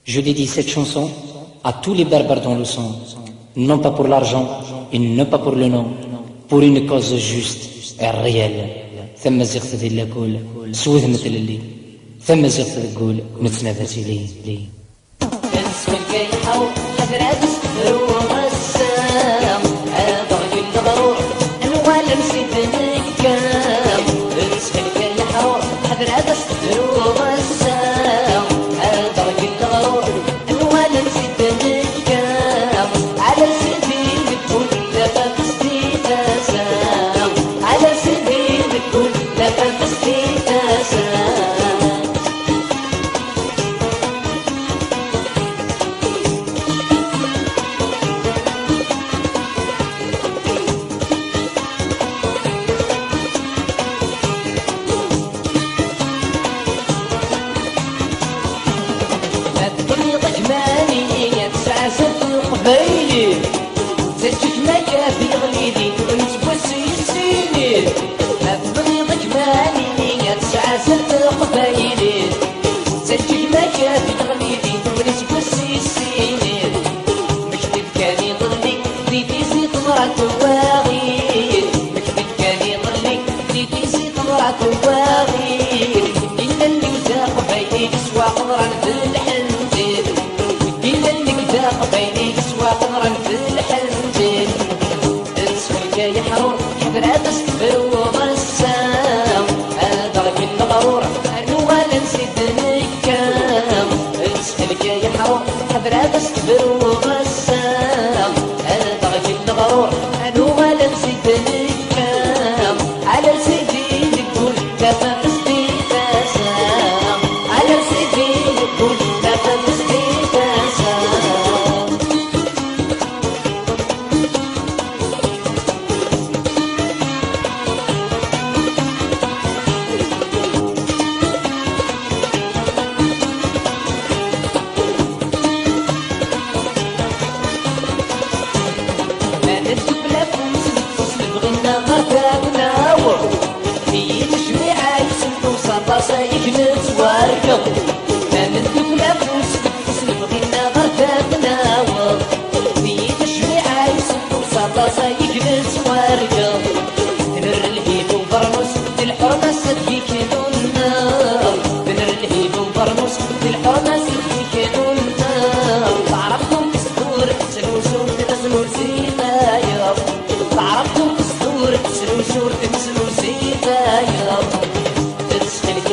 Je dédie cette chanson à tous les berbères dont le sang, non pas pour l'argent et non pas pour le nom, pour une cause juste et réelle. ثم زغت ذي الكل سوذ مثل اللي ثم زغت الكل نتنافس لي اسم الكيحة حضرات روح السام أبغي الغرور ولا نسيت نكام اسم الكيحة حضرات روح السام أبغي الغرور ولا نسيت نكام على سبيل كل فستي تسام على سبيل كل فستي تسام قبايلي زدتك ما كافي غليلي ونتوسي السيني أفضلك مالي تسعى زد قبايلي زدتك ما كافي غليلي ونتوسي السيني مكتب كاني ضلي ديتي زيت مرات واغي مكتب كاني ضلي ديتي زيت مرات واغي إلا اللي وزا قبايلي سوا قمران في الحنتين إلا اللي وزا قبايلي قمرا في الحنجين اسمك يحرون حضرات استفروض السام أدرك الغرور أنو ولا نسيت نكام اسمك يحرون حضرات استفروض السام أدرك الغرور أنو ولا نسيت نكام على سيدي نقول دفا قصدي تسام على سيدي نقول دفا قصدي تسام صايك نتواركض ما ندوك لا فوس بتصل بغينا غرفة ناوض في تشريعة يوسف وصاطا صايك نتواركض نر الهيب وبرنوس الحرمة صدقيك النار نر الهيب وبرنوس الحرمة صدقيك النار تعرفكم كسطور تسلوسور تنزلوا زينايا تعرفكم كسطور تسلوسور تنزلوا زينايا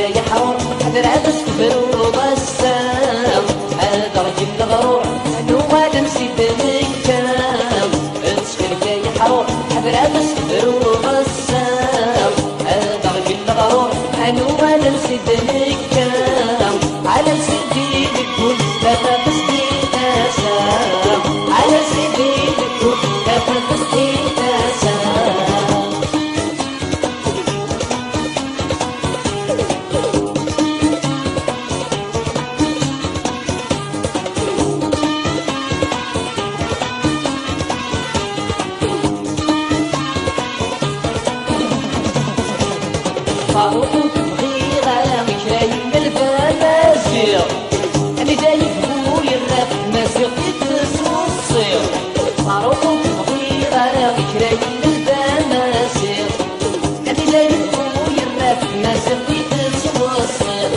يا حرام حضرات استفروض السام أدرك الغرور أنو ما نسيت نكام اسمك يا حرام حضرات استفروض السام أدرك الغرور أنو ما نسيت نكام على سيدي كل دفا قصدي تسام على سيدي كل دفا قصدي تسام فاروق بغيرة مكاين الفلاسير أنا جاي بقول الراب مازال يتسوى الصير فاروق بغيرة مكاين الفلاسير أنا جاي بقول الراب مازال يتسوى الصير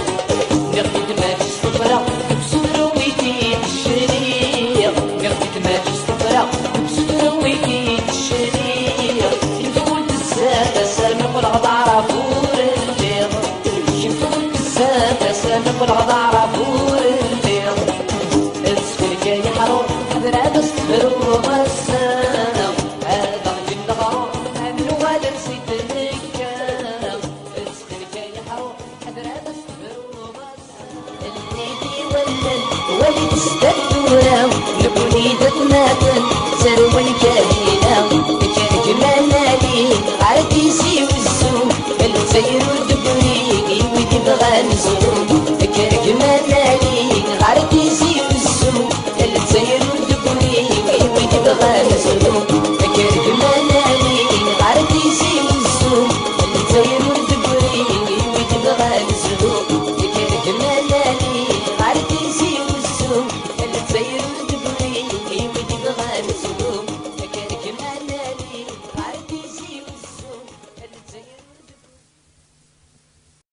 نغفت ما تستطرق بسطر ويتي الشرير نغفت ما تستطرق بسطر ويتي الشرير ينفول الزاد سلم والغضارة سامق الغضارة فور الليل اسفلك يا حرام حضرات استفروض السام أدرك الغرور أمن ولا نسيت نكام اسفلك يا حرام حضرات استفروض السام الليدي ولد ولد استدورا لبنيدة ناتن سروا الكريم